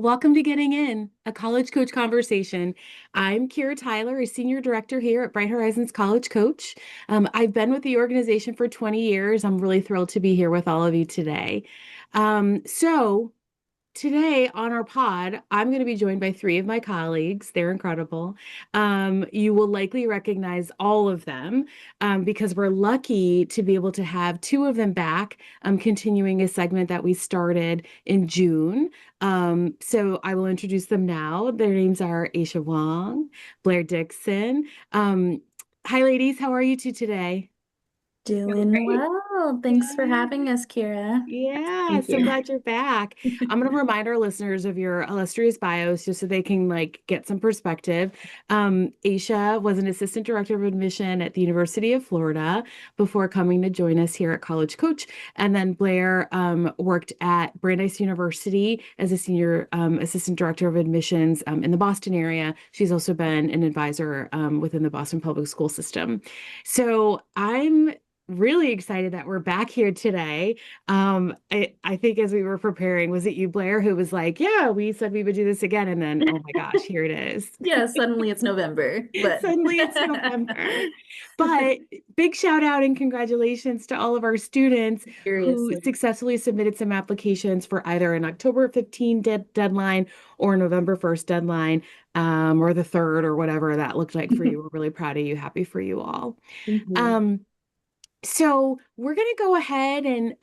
Welcome to Getting In, a college coach conversation. I'm Kyra Tyler, a senior director here at Bright Horizons College Coach. I've been with the organization for 20 years. I'm really thrilled to be here with all of you today. So today on our pod, I'm going to be joined by three of my colleagues. They're incredible. You will likely recognize all of them because we're lucky to be able to have two of them back, continuing a segment that we started in June. So I will introduce them now. Their names are Aysha Wong, Blair Dixon. Hi, ladies. How are you two today? Doing Great. well. Thanks for Yeah. having us, Kira. Yeah, Thank so you. glad you're back. I'm going to remind our listeners of your illustrious bios just so they can get some perspective. Aysha was an assistant director of admission at the University of Florida before coming to join us here at College Coach. And then Blair worked at Brandeis University as a senior assistant director of admissions in the Boston area. She's also been an advisor within the Boston public school system. So I'm really excited that we're back here today. I think as we were preparing, was it you, Blair, who was like, yeah, we said we would do this again. And then, oh my gosh, here it is. Yeah, suddenly it's November, but Suddenly it's November. But big shout out and congratulations to all of our students who seriously. successfully submitted some applications for either an October 15 deadline or November 1st deadline, or the 3rd or whatever that looked like for you. We're really proud of you. Happy for you all. Thank you. Um, So we're going to go ahead and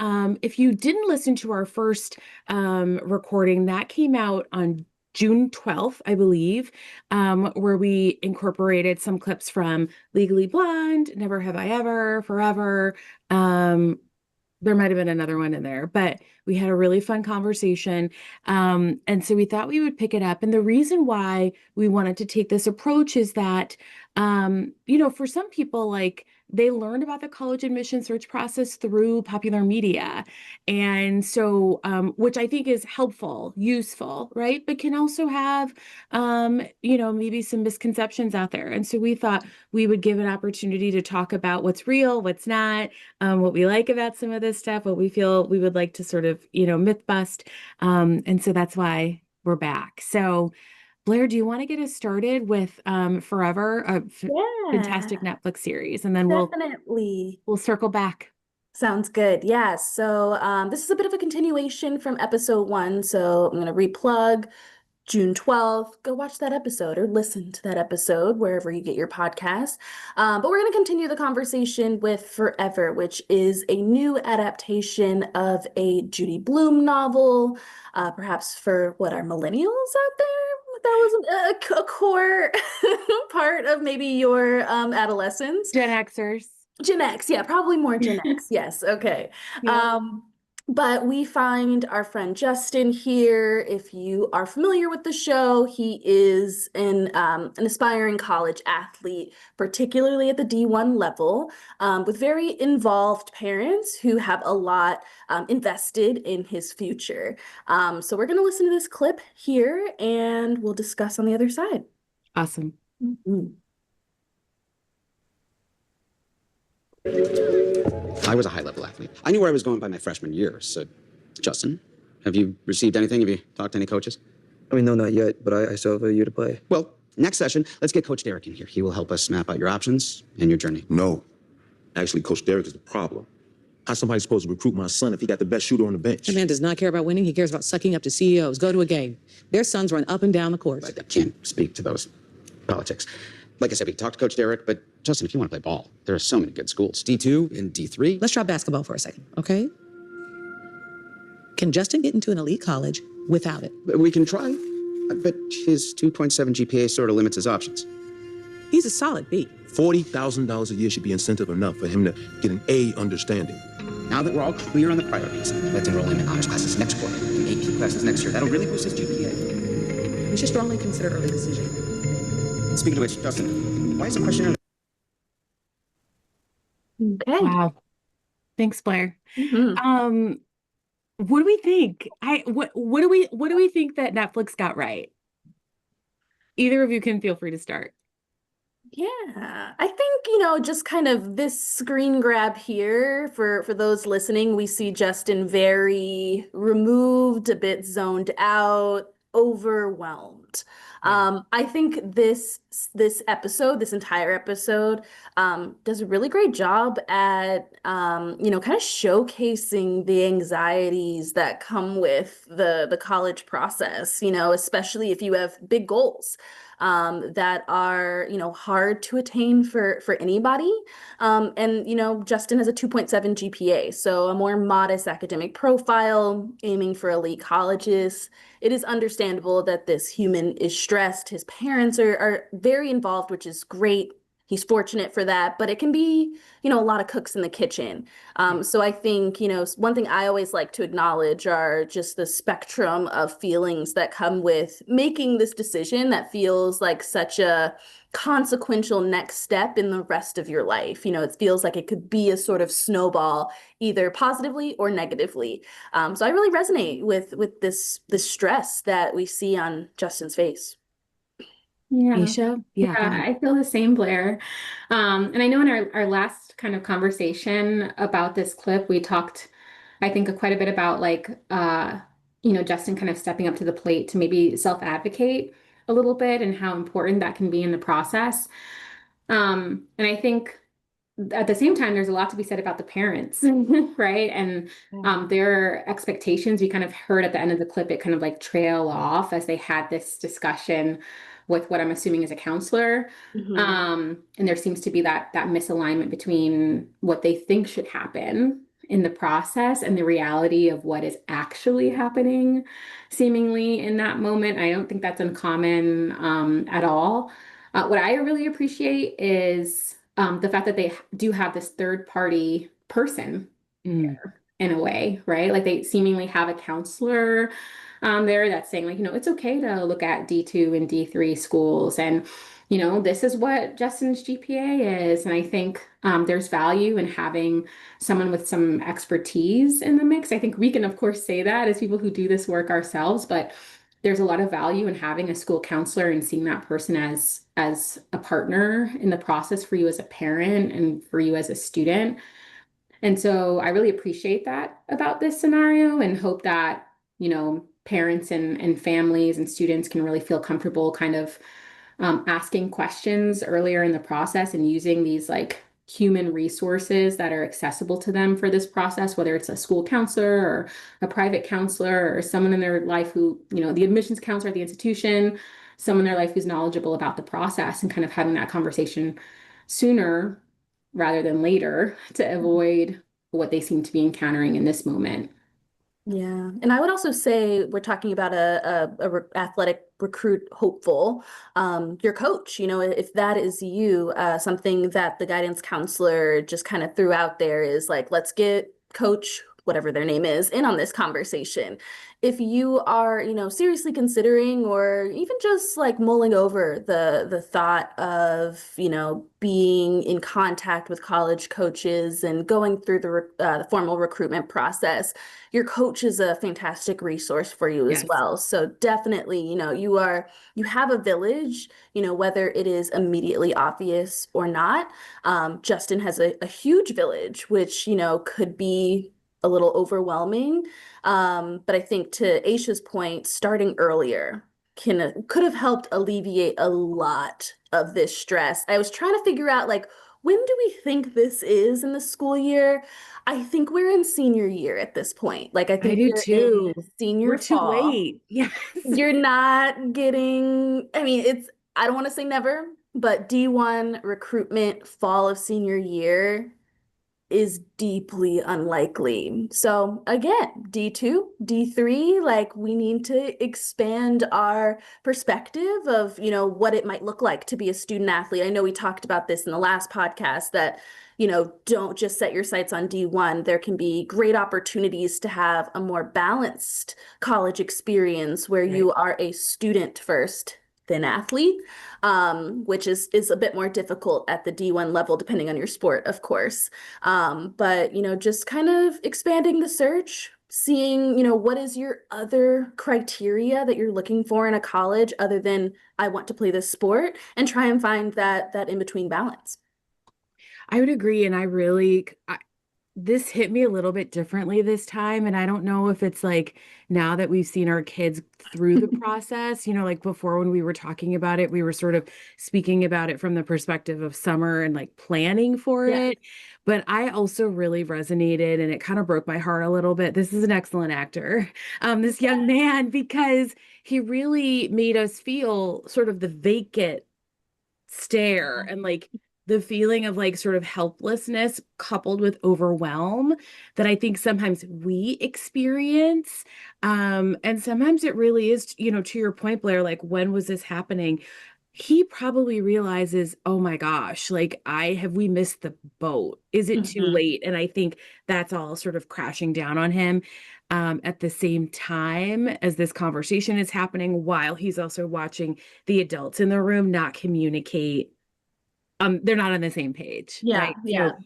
if you didn't listen to our first recording, that came out on June 12th, I believe, where we incorporated some clips from Legally Blonde, Never Have I Ever, Forever. Um, there might have been another one in there, but we had a really fun conversation. And so we thought we would pick it up. And the reason why we wanted to take this approach is that, for some people, like they learned about the college admission search process through popular media. And so, which I think is helpful, useful, right? But can also have, maybe some misconceptions out there. And so we thought we would give an opportunity to talk about what's real, what's not, what we like about some of this stuff, what we feel we would like to sort of, myth bust. And so that's why we're back. So, Blair, do you want to get us started with Forever, fantastic Yeah, Netflix series, and then definitely. we'll circle back. Sounds good. Yeah. So this is a bit of a continuation from episode one. So I'm going to replug June 12th. Go watch that episode or listen to that episode wherever you get your podcast. But we're going to continue the conversation with Forever, which is a new adaptation of a Judy Blume novel, perhaps for what are millennials out there? That was a core part of maybe your adolescence. Gen Xers. Gen X, yeah, probably more Gen X. Yes, okay. Yeah. Um, but we find our friend Justin here. If you are familiar with the show, he is an aspiring college athlete, particularly at the D1 level, with very involved parents who have a lot invested in his future. So we're going to listen to this clip here and we'll discuss on the other side. Awesome. Mhm. I was a high-level athlete. I knew where I was going by my freshman year. So, Justin, have you received anything? Have you talked to any coaches? I mean, no, not yet, but I still have a year to play. Well, next session, let's get Coach Derek in here. He will help us map out your options and your journey. No. Actually, Coach Derek is the problem. How's somebody supposed to recruit my son if he got the best shooter on the bench? That man does not care about winning. He cares about sucking up to CEOs. Go to a game. Their sons run up and down the court. I can't speak to those politics. Like I said, we talked to Coach Derek, but Justin, if you want to play ball, there are so many good schools. D2 and D3. Let's try basketball for a second, okay? Can Justin get into an elite college without it? We can try, but his 2.7 GPA sort of limits his options. He's a solid B. $40,000 a year should be incentive enough for him to get an A understanding. Now that we're all clear on the priorities, let's enroll him in honors classes next quarter, in AP classes next year. That'll really boost his GPA. We should strongly consider early decision. Speaking of which, Justin, why is the question? Okay. Wow. Thanks, Blair. Mhm. What do we think? What do we think that Netflix got right? Either of you can feel free to start. Yeah, I think, just kind of this screen grab here for those listening, we see Justin very removed, a bit zoned out, overwhelmed. I think this entire episode, does a really great job at, kind of showcasing the anxieties that come with the college process, especially if you have big goals, that are, hard to attain for anybody. And, Justin has a 2.7 GPA, so a more modest academic profile, aiming for elite colleges. It is understandable that this human is stressed. His parents are very involved, which is great. He's fortunate for that, but it can be, a lot of cooks in the kitchen. So I think, one thing I always like to acknowledge are just the spectrum of feelings that come with making this decision that feels like such a consequential next step in the rest of your life. It feels like it could be a sort of snowball, either positively or negatively. So I really resonate with this stress that we see on Justin's face. Yeah. Aysha? Yeah, go ahead. I feel the same, Blair. And I know in our last kind of conversation about this clip, we talked, I think, quite a bit about Justin kind of stepping up to the plate to maybe self-advocate a little bit and how important that can be in the process. And I think at the same time, there's a lot to be said about the parents, right? And their expectations, we kind of heard at the end of the clip, it kind of like trail off as they had this discussion with what I'm assuming is a counselor. And there seems to be that misalignment between what they think should happen in the process and the reality of what is actually happening seemingly in that moment. I don't think that's uncommon at all. What I really appreciate is the fact that they do have this third party person there in a way, right? Like they seemingly have a counselor there that's saying like, it's okay to look at D2 and D3 schools. And, this is what Justin's GPA is. And I think there's value in having someone with some expertise in the mix. I think we can, of course, say that as people who do this work ourselves, but there's a lot of value in having a school counselor and seeing that person as a partner in the process for you as a parent and for you as a student. And so I really appreciate that about this scenario and hope that, parents and families and students can really feel comfortable kind of asking questions earlier in the process and using these like human resources that are accessible to them for this process, whether it's a school counselor or a private counselor or someone in their life who, the admissions counselor at the institution, someone in their life who's knowledgeable about the process and kind of having that conversation sooner rather than later to avoid what they seem to be encountering in this moment. Yeah. And I would also say we're talking about a athletic recruit hopeful, your coach, if that is you, something that the guidance counselor just kind of threw out there is like, let's get coach, whatever their name is, in on this conversation. If you are, seriously considering or even just like mulling over the thought of, being in contact with college coaches and going through the formal recruitment process, your coach is a fantastic resource for you as well. So definitely, you have a village, whether it is immediately obvious or not. Justin has a huge village, which, could be a little overwhelming. But I think to Aysha's point, starting earlier could have helped alleviate a lot of this stress. I was trying to figure out like, when do we think this is in the school year? I think we're in senior year at this point. Like I think do we're too. in senior We're too fall. late. Yes. You're not getting, I mean, I don't want to say never, but D1 recruitment fall of senior year is deeply unlikely. So again, D2, D3, like we need to expand our perspective of, what it might look like to be a student athlete. I know we talked about this in the last podcast that, don't just set your sights on D1. There can be great opportunities to have a more balanced college experience where you are a student first, then athlete, which is a bit more difficult at the D1 level, depending on your sport, of course. But, just kind of expanding the search, seeing, what is your other criteria that you're looking for in a college other than I want to play this sport, and try and find that in-between balance. I would agree. And this hit me a little bit differently this time. And I don't know if it's like now that we've seen our kids through the process, like before when we were talking about it, we were sort of speaking about it from the perspective of summer and like planning for Yeah. it. But I also really resonated and it kind of broke my heart a little bit. This is an excellent actor, this young man, because he really made us feel sort of the vacant stare and like the feeling of like sort of helplessness coupled with overwhelm that I think sometimes we experience. And sometimes it really is, to your point, Blair, like when was this happening? He probably realizes, oh my gosh, like we missed the boat? Is it too Mhm. late? And I think that's all sort of crashing down on him. At the same time as this conversation is happening, while he's also watching the adults in the room not communicate, they're not on the same page, Yeah, right? yeah. So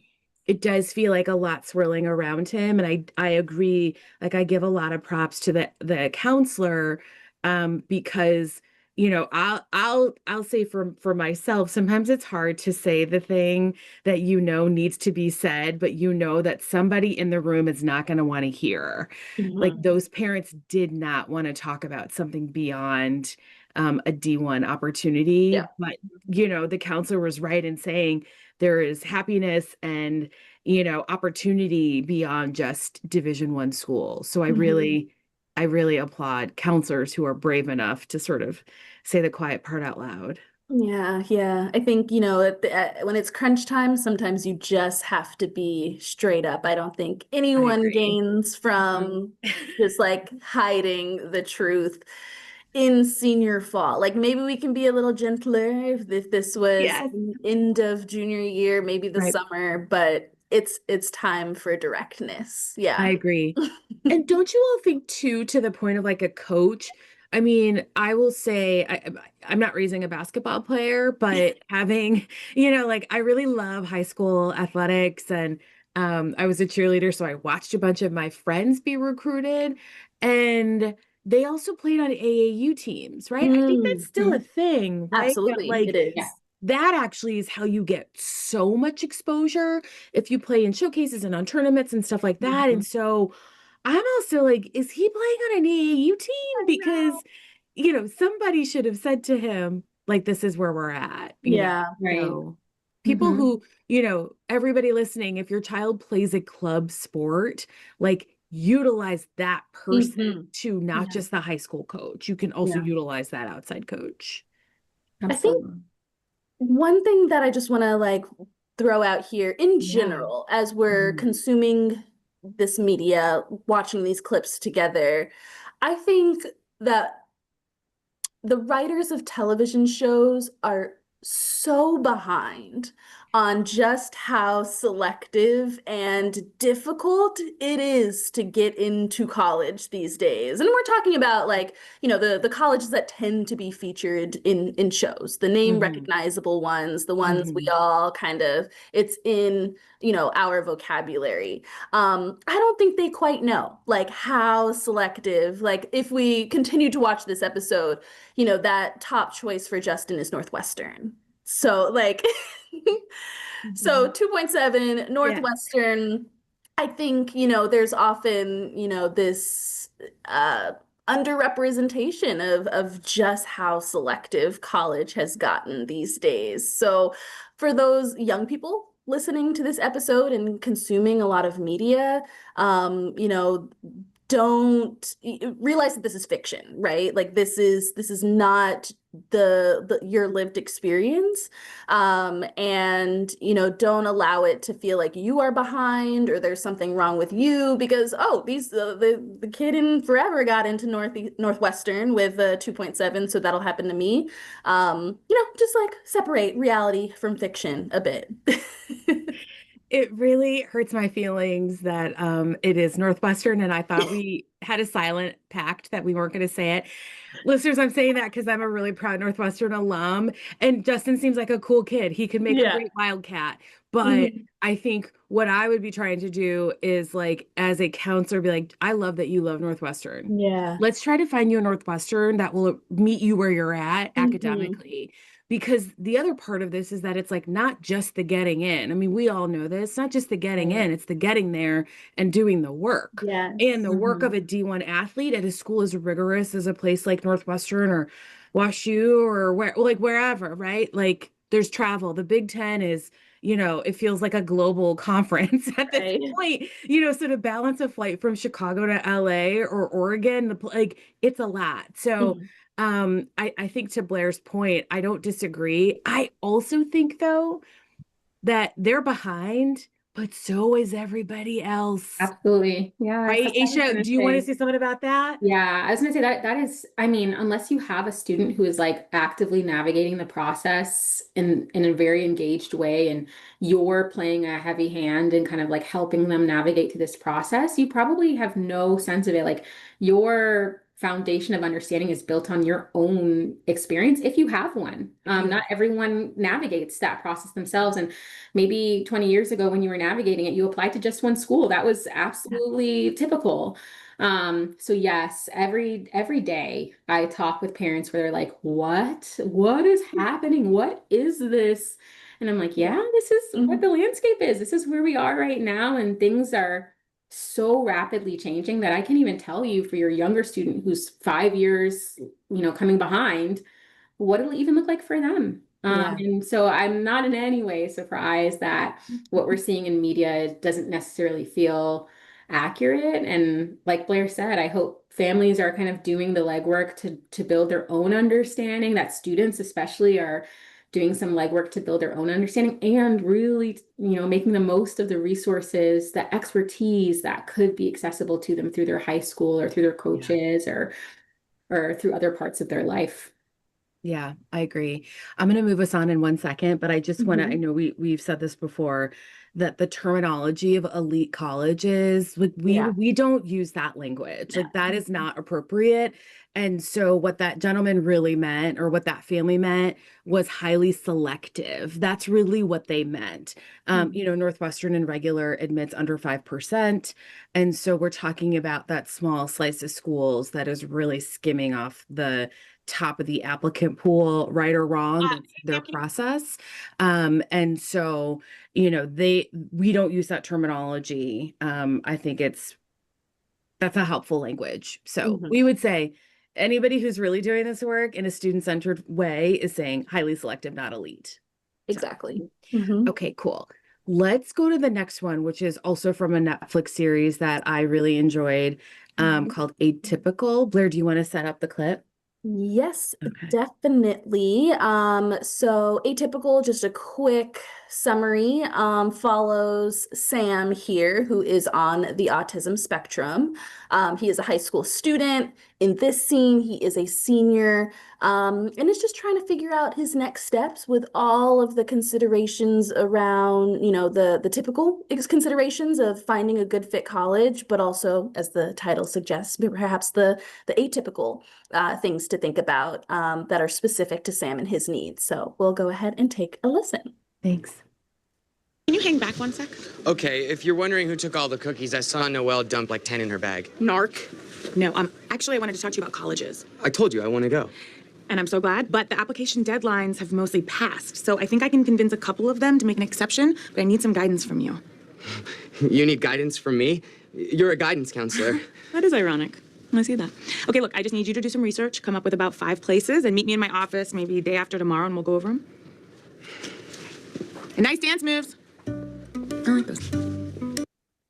it does feel like a lot swirling around him, and I agree. Like I give a lot of props to the counselor, because I'll say for myself, sometimes it's hard to say the thing that needs to be said, but that somebody in the room is not going to want to hear. Like Mhm. those parents did not want to talk about something beyond a D1 opportunity, Yeah. but the counselor was right in saying there is happiness and opportunity beyond just Division I school. So Mhm. I really applaud counselors who are brave enough to sort of say the quiet part out loud. Yeah, yeah. I think, when it's crunch time, sometimes you just have to be straight up. I don't think I anyone agree. gains Mhm. from just like hiding the truth in senior fall. Like maybe we can be a little gentler if this was Yes, end of junior year, maybe the right. summer, but it's time for directness. I Yeah. agree. And don't you all think too, to the point of like a coach? I mean, I will say I'm not raising a basketball player, but having, like I really love high school athletics and I was a cheerleader, so I watched a bunch of my friends be recruited and they also played on AAU teams, right? I think that's still a Mhm. thing, right? That Absolutely, it like Yeah. is. that actually is how you get so much exposure if you play in showcases and on tournaments and stuff like that. And Mhm. so I'm also like, is he playing on an AAU team? I know. Because, somebody should have said to him, like, this is where we're at. Yeah. Right. So people Hmm. who, everybody listening, if your child plays a club sport, like utilize that person Mhm. to not Yeah. just the high school coach. You can also Yeah. utilize that outside coach. I think Absolutely. one thing that I just want to like throw out here in Yeah. general, as we're Mhm. consuming this media, watching these clips together, I think that the writers of television shows are so behind on just how selective and difficult it is to get into college these days. And we're talking about like, the colleges that tend to be featured in shows, the name Mhm. recognizable ones, the ones we Mhm. all kind of it's in, our vocabulary. I don't think they quite know like how selective, like if we continue to watch this episode, that top choice for Justin is Northwestern. So like so Mhm. 2.7 Yeah. Northwestern, I think, there's often, this underrepresentation of just how selective college has gotten these days. So for those young people listening to this episode and consuming a lot of media, don't realize that this is fiction, right? Like this is not the your lived experience, and don't allow it to feel like you are behind or there's something wrong with you because these the kid in forever got into Northwestern with a 2.7, so that'll happen to me. Just like separate reality from fiction a bit. It really hurts my feelings that it is Northwestern, and I thought we had a silent pact that we weren't going to say it. Listeners, I'm saying that because I'm a really proud Northwestern alum, and Justin seems like a cool kid. He could make a Yeah. great Wildcat, but Mhm. I think what I would be trying to do is like, as a counselor, be like, I love that you love Northwestern. Yeah. Let's try to find you a Northwestern that will meet you where you're at Mhm. academically, because the other part of this is that it's like not just the getting in. I mean, we all know this, it's not just the getting in, it's the getting there and doing the work. Yes. And the work of a D1 athlete at a school as rigorous as a place like Northwestern or WashU or wherever, right? Like there's travel. The Big Ten is, it feels like a global conference at this Right. point, so to balance a flight from Chicago to LA or Oregon, it's a lot. So I think to Blair's point, I don't disagree. I also think though that they're behind, but so is everybody else. Absolutely. Yeah. Right? That's what I was Aysha, gonna do you want to say. say something about that? Yeah, I was gonna say that is, I mean, unless you have a student who is like actively navigating the process in a very engaged way, and you're playing a heavy hand and kind of like helping them navigate through this process, you probably have no sense of it. Like your foundation of understanding is built on your own experience, if you have one. Not everyone navigates that process themselves, and maybe 20 years ago when you were navigating it, you applied to just one school. That was absolutely typical. So yes, every day I talk with parents where they're like, what is happening? What is this? And I'm like, yeah, this is what the landscape is. This is where we are right now. And things are so rapidly changing that I can't even tell you for your younger student who's 5 years, coming behind, what it'll even look like for them. And so I'm not in any way surprised that what we're seeing in media doesn't necessarily feel accurate. And like Blair said, I hope families are kind of doing the legwork to build their own understanding, that students especially are doing some legwork to build their own understanding and really, making the most of the resources, the expertise that could be accessible to them through their high school or through their coaches or through other parts of their life. Yeah, I agree. I'm going to move us on in 1 second, but I just want to, I know we've said this before, that the terminology of elite colleges, like we don't use that language. Like that is not appropriate. And so what that gentleman really meant, or what that family meant, was highly selective. That's really what they meant. Northwestern and regular admits under 5%. And so we're talking about that small slice of schools that is really skimming off the top of the applicant pool, right or wrong, that's their process. And so, we don't use that terminology. I think that's a helpful language. So we would say anybody who's really doing this work in a student-centered way is saying highly selective, not elite. Exactly. Okay, cool. Let's go to the next one, which is also from a Netflix series that I really enjoyed, called Atypical. Blair, do you want to set up the clip? Yes, Okay. definitely. So Atypical, just a quick summary, follows Sam here, who is on the autism spectrum. He is a high school student. In this scene, he is a senior, and is just trying to figure out his next steps with all of the considerations around, the typical considerations of finding a good fit college, but also, as the title suggests, perhaps the atypical things to think about that are specific to Sam and his needs. So we'll go ahead and take a listen. Thanks. Can you hang back 1 sec? Okay, if you're wondering who took all the cookies, I saw Noelle dump like 10 in her bag. Narc. No, actually, I wanted to talk to you about colleges. I told you I want to go. And I'm so glad, but the application deadlines have mostly passed, so I think I can convince a couple of them to make an exception, but I need some guidance from you. You need guidance from me? You're a guidance counselor. That is ironic. I see that. Okay, look, I just need you to do some research, come up with about 5 places, and meet me in my office maybe day after tomorrow, and we'll go over them. And nice dance moves. I like this.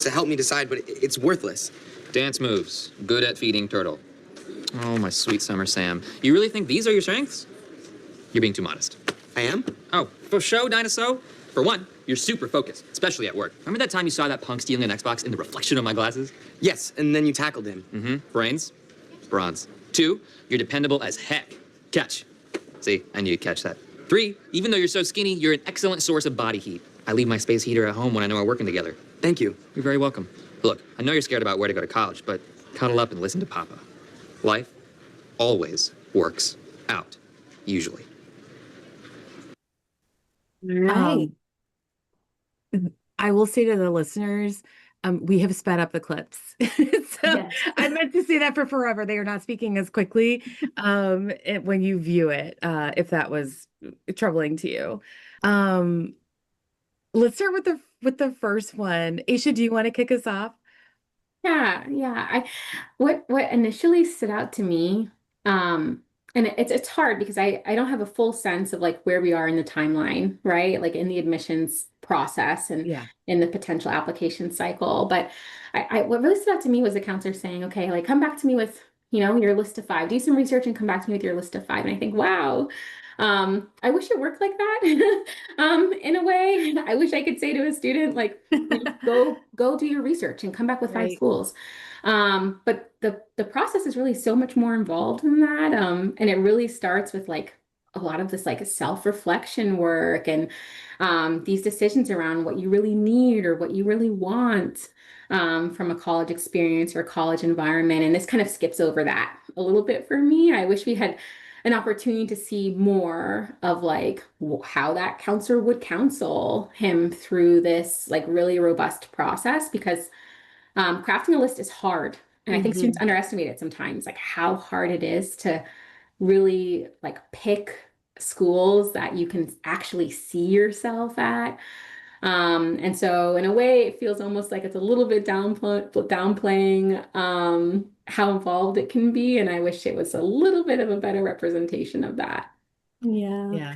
To help me decide, but it's worthless. Dance moves. Good at feeding turtle. Oh, my sweet summer Sam. You really think these are your strengths? You're being too modest. I am? Oh, for show, dinosaur? For one, you're super focused, especially at work. Remember that time you saw that punk stealing an Xbox in the reflection of my glasses? Yes, and then you tackled him. Mm-hmm. Brains? Bronze. 2, you're dependable as heck. Catch. See, I knew you'd catch that. 3, even though you're so skinny, you're an excellent source of body heat. I leave my space heater at home when I know we're working together. Thank you. You're very welcome. Look, I know you're scared about where to go to college, but cuddle up and listen to Papa. Life always works out, usually. I will say to the listeners, we have sped up the clips. So Yes. I meant to say that for forever. They are not speaking as quickly when you view it, if that was troubling to you. Let's start with the first one. Aysha, do you want to kick us off? Yeah. What initially stood out to me, and it's hard because I don't have a full sense of like where we are in the timeline, right? Like in the admissions process and Yeah. in the potential application cycle. But what really stood out to me was the counselor saying, okay, like come back to me with, your list of five. Do some research and come back to me with your list of five. And I think, wow, I wish it worked like that. In a way, I wish I could say to a student, like, go do your research and come back with five Right. schools. But the process is really so much more involved than that. And it really starts with like a lot of this like self-reflection work and these decisions around what you really need or what you really want from a college experience or college environment. And this kind of skips over that a little bit for me. I wish we had an opportunity to see more of like how that counselor would counsel him through this like really robust process because crafting a list is hard. And I think students underestimate it sometimes, like how hard it is to really like pick schools that you can actually see yourself at. And so in a way, it feels almost like it's a little bit downplaying how involved it can be. And I wish it was a little bit of a better representation of that. Yeah. Yeah.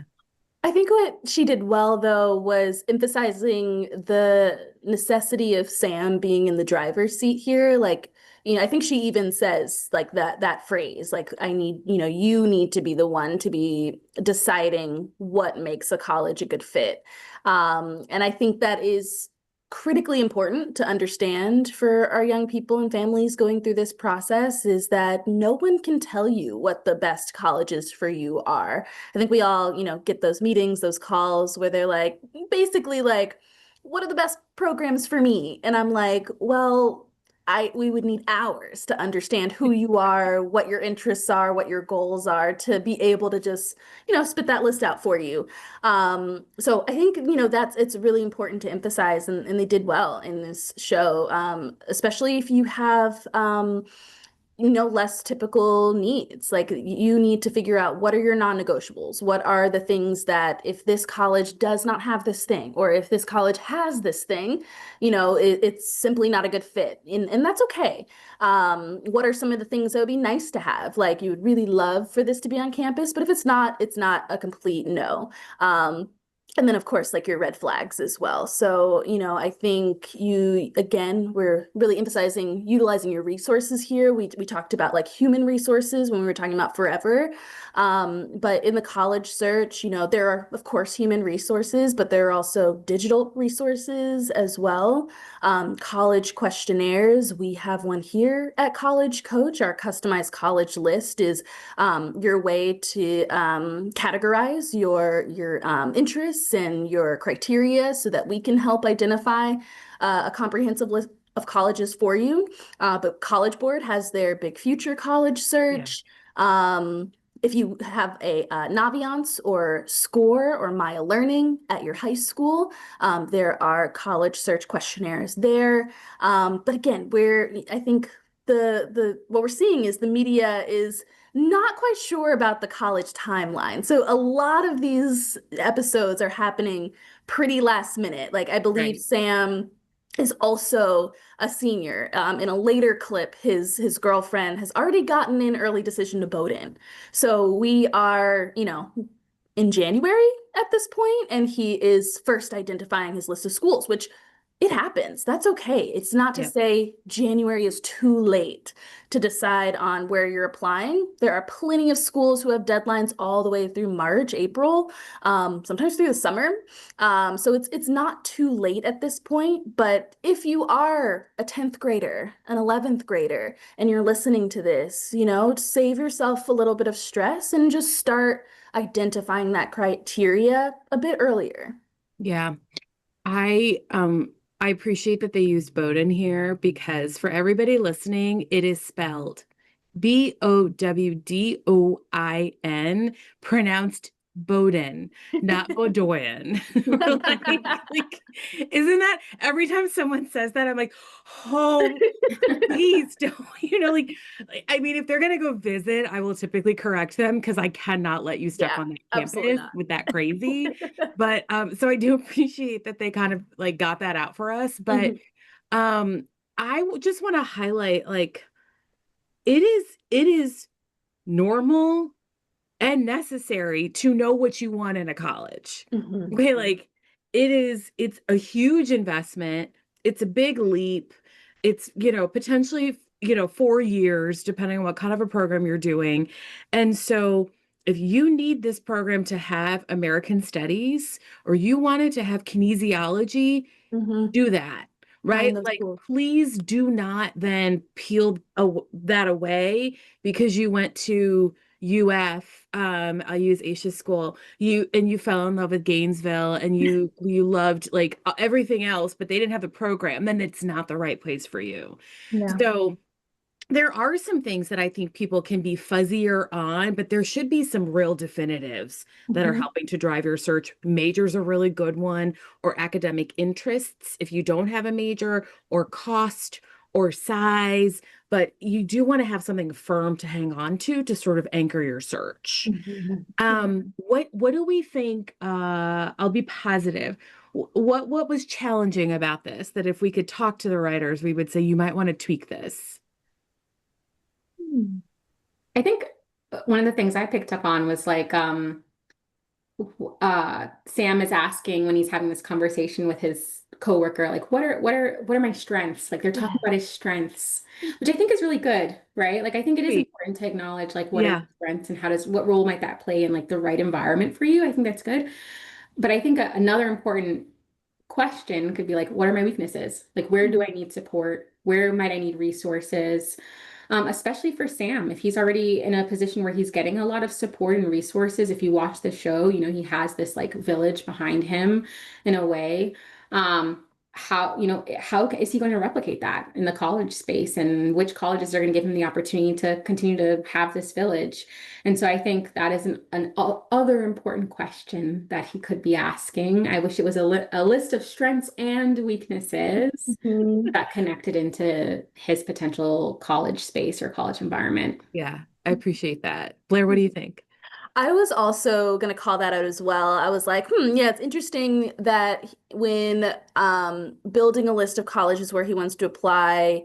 I think what she did well, though, was emphasizing the necessity of Sam being in the driver's seat here. Like, I think she even says like that phrase, like, I need, you need to be the one to be deciding what makes a college a good fit. And I think that is critically important to understand for our young people and families going through this process is that no one can tell you what the best colleges for you are. I think we all, get those meetings, those calls where they're like, basically like, what are the best programs for me? And I'm like, well, we would need hours to understand who you are, what your interests are, what your goals are, to be able to just, spit that list out for you. So I think, it's really important to emphasize, and they did well in this show, especially if you have, less typical needs. Like you need to figure out what are your non-negotiables? What are the things that if this college does not have this thing, or if this college has this thing, it's simply not a good fit. And that's okay. What are some of the things that would be nice to have? Like you would really love for this to be on campus, but if it's not a complete no. And then, of course, like your red flags as well. So, I think we're really emphasizing utilizing your resources here. We talked about like human resources when we were talking about forever. But in the college search, there are, of course, human resources, but there are also digital resources as well. College questionnaires. We have one here at College Coach. Our customized college list is your way to categorize your interests and your criteria so that we can help identify a comprehensive list of colleges for you. But College Board has their Big Future College search. If you have a Naviance or SCORE or Maya Learning at your high school, there are college search questionnaires there. But again, I think what we're seeing is the media is not quite sure about the college timeline. So a lot of these episodes are happening pretty last minute. Like I believe Right. Sam is also a senior. In a later clip, his girlfriend has already gotten an early decision to Bowdoin. So we are, in January at this point, and he is first identifying his list of schools, which it happens. That's okay. It's not to Yep. say January is too late to decide on where you're applying. There are plenty of schools who have deadlines all the way through March, April, sometimes through the summer. So it's not too late at this point. But if you are a 10th grader, an 11th grader, and you're listening to this, save yourself a little bit of stress and just start identifying that criteria a bit earlier. Yeah. I appreciate that they used Bowdoin here because for everybody listening, it is spelled Bowdwin, pronounced Bowdoin, not Bowdoin. Like, isn't that every time someone says that, I'm like, oh, please don't, I mean, if they're gonna go visit, I will typically correct them because I cannot let you step Yeah, on that absolutely campus not. with that crazy. But so I do appreciate that they kind of like got that out for us. But just want to highlight like it is normal and necessary to know what you want in a college. Mhm. Okay, like it's a huge investment. It's a big leap. It's, potentially, 4 years, depending on what kind of a program you're doing. And so if you need this program to have American studies or you wanted to have kinesiology, Mhm. do that, Find right? those Like, schools. please do not then peel that away because you went to UF. I'll use Aysha's school. You fell in love with Gainesville and you loved like everything else, but they didn't have the program. Then it's not the right place for you. Yeah. So there are some things that I think people can be fuzzier on, but there should be some real definitives that are Mhm. helping to drive your search. Major's a really good one, or academic interests if you don't have a major, or cost or size, but you do want to have something firm to hang on to sort of anchor your search. Mhm. What do we think? I'll be positive. What was challenging about this that if we could talk to the writers, we would say you might want to tweak this? I think one of the things I picked up on was like Sam is asking when he's having this conversation with his coworker, like, what are my strengths? Like they're talking about his strengths, which I think is really good, right? Like I think it is Great. important to acknowledge like what are Yeah. your strengths and what role might that play in like the right environment for you. I think that's good. But I think another important question could be like, what are my weaknesses? Like, where do I need support? Where might I need resources? Especially for Sam, if he's already in a position where he's getting a lot of support and resources. If you watch the show, he has this like village behind him in a way. How is he going to replicate that in the college space, and which colleges are going to give him the opportunity to continue to have this village? And so I think that is an other important question that he could be asking. I wish it was a list of strengths and weaknesses Mhm. that connected into his potential college space or college environment. Yeah, I appreciate that. Blair, what do you think? I was also going to call that out as well. I was like, yeah, it's interesting that when building a list of colleges where he wants to apply,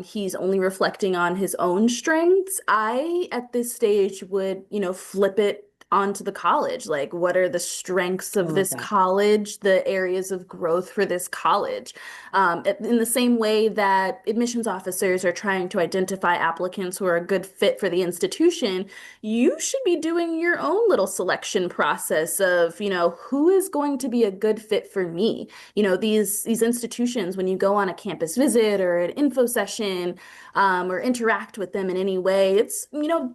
he's only reflecting on his own strengths. I, at this stage, would, flip it onto the college. Like, what are the strengths I of love this that. college, the areas of growth for this college? In the same way that admissions officers are trying to identify applicants who are a good fit for the institution, you should be doing your own little selection process of, who is going to be a good fit for me. These institutions, when you go on a campus visit or an info session, or interact with them in any way, it's,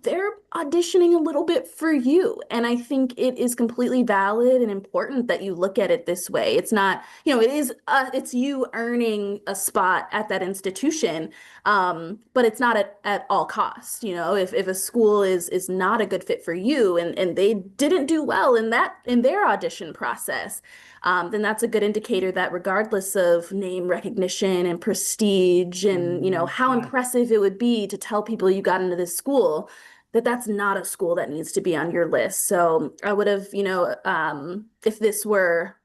they're auditioning a little bit for you. And I think it is completely valid and important that you look at it this way. It's not, it's you earning a spot at that institution. But it's not at all costs. If a school is not a good fit for you and they didn't do well in their audition process, then that's a good indicator that regardless of name recognition and prestige and how Yeah. impressive it would be to tell people you got into this school, that's not a school that needs to be on your list. So I would have, if this were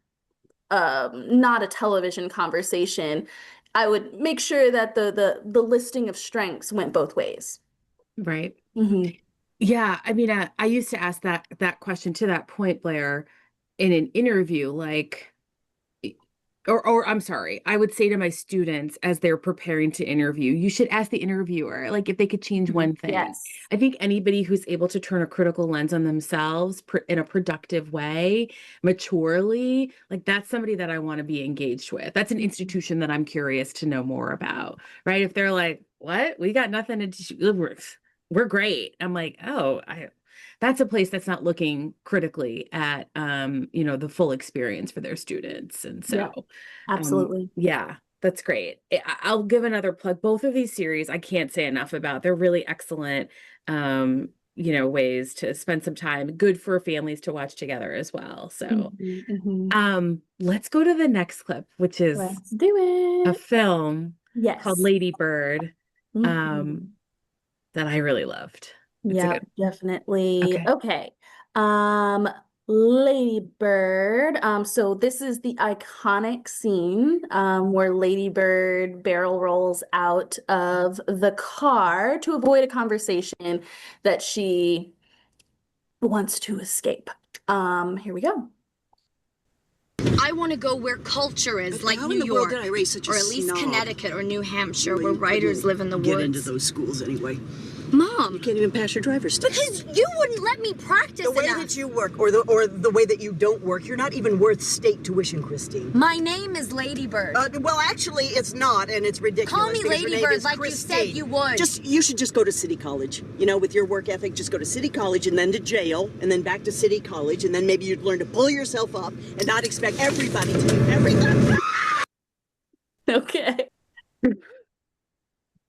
not a television conversation, I would make sure that the listing of strengths went both ways. Right. Mm-hmm. Yeah, I mean, I used to ask that question to that point, Blair, in an interview, like, or I'm sorry, I would say to my students as they're preparing to interview, you should ask the interviewer, like, if they could change one thing. Yes. I think anybody who's able to turn a critical lens on themselves in a productive way, maturely, like, that's somebody that I want to be engaged with. That's an institution that I'm curious to know more about, right? If they're like, what? We got nothing to teach. We're great. I'm like, oh, that's a place that's not looking critically at the full experience for their students. And Yeah, so absolutely. yeah, that's great. I'll give another plug. Both of these series I can't say enough about. They're really excellent. ways to spend some time, good for families to watch together as well. So, let's go to the next clip, which is Let's do a it. film Yes. called Lady Bird, Mhm. that I really loved. It's a Yeah, good definitely. Okay. Okay. Lady Bird. So this is the iconic scene where Lady Bird barrel rolls out of the car to avoid a conversation that she wants to escape. Here we go. I want to go where culture is, like How New in the York, world did I raise such a or at least snob? Connecticut or New Hampshire, Well, where you writers couldn't live in the get woods. into those schools anyway. Mom, You can't even pass your driver's test. because you wouldn't let me practice The way enough. that you work, or the way that you don't work, you're not even worth state tuition, Christine. My name is Lady Bird. Well, actually, it's not, and it's ridiculous. Call me because your Lady name Bird is like you Christine. said you would. You should just go to City College. With your work ethic, just go to City College and then to jail, and then back to City College, and then maybe you'd learn to pull yourself up and not expect everybody to do everything. Okay.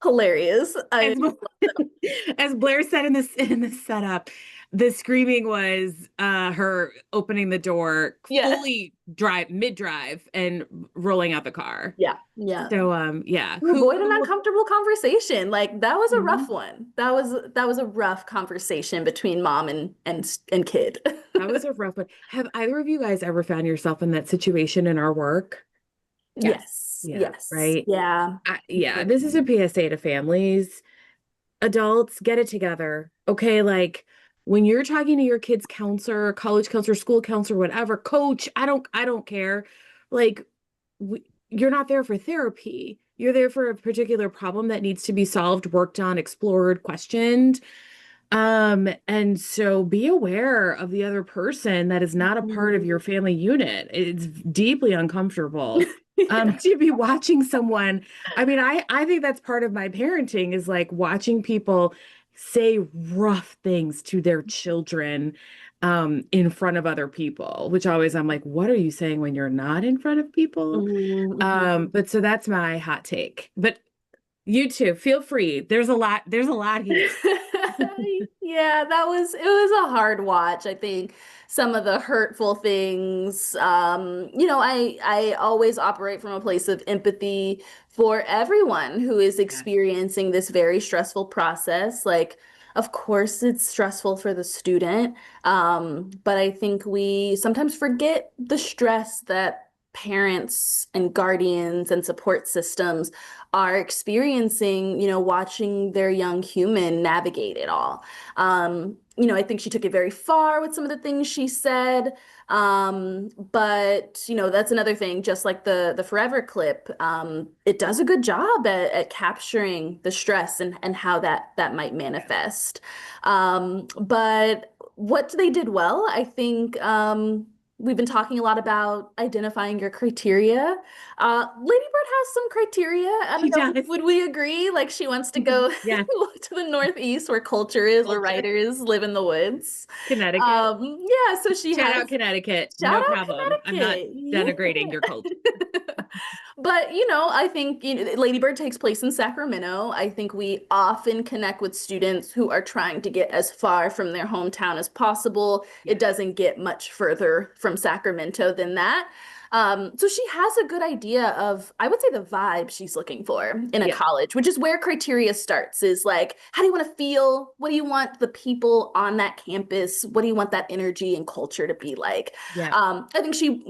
Hilarious. As Blair said in the setup, the screaming was her opening the door fully mid-drive and rolling out the car. Yeah. So yeah. Avoid an uncomfortable conversation. Like that was a rough one. That was a rough conversation between mom and kid. That was a rough one. Have either of you guys ever found yourself in that situation in our work? Yes. Yeah, Yes. right. Yeah. Yeah. This is a PSA to families. Adults, get it together. Okay, like when you're talking to your kid's counselor, college counselor, school counselor, whatever, coach, I don't care. Like you're not there for therapy. You're there for a particular problem that needs to be solved, worked on, explored, questioned. And so be aware of the other person that is not a part of your family unit. It's deeply uncomfortable. To be watching someone. I mean, I think that's part of my parenting is like watching people say rough things to their children in front of other people, which always I'm like, what are you saying when you're not in front of people? But so that's my hot take. But you too, feel free. There's a lot here. Yeah, it was a hard watch. I think some of the hurtful things, I always operate from a place of empathy for everyone who is experiencing this very stressful process. Like, of course, it's stressful for the student, but I think we sometimes forget the stress that parents and guardians and support systems are experiencing, watching their young human navigate it all. I think she took it very far with some of the things she said. But that's another thing, just like the Forever clip, it does a good job at capturing the stress and how that might manifest. But what they did well, I think, we've been talking a lot about identifying your criteria. Lady Bird has some criteria. I don't know, would we agree? Like she wants to go to the Northeast where culture is, where writers live in the woods. Connecticut. Yeah, so she Shout has out Connecticut. Shout no out problem. I'm not denigrating your culture. But I think Lady Bird takes place in Sacramento. I think we often connect with students who are trying to get as far from their hometown as possible. It doesn't get much further from Sacramento than that. So she has a good idea of, I would say, the vibe she's looking for in a college, which is where criteria starts, is like, how do you want to feel? What do you want the people on that campus? What do you want that energy and culture to be like? I think she,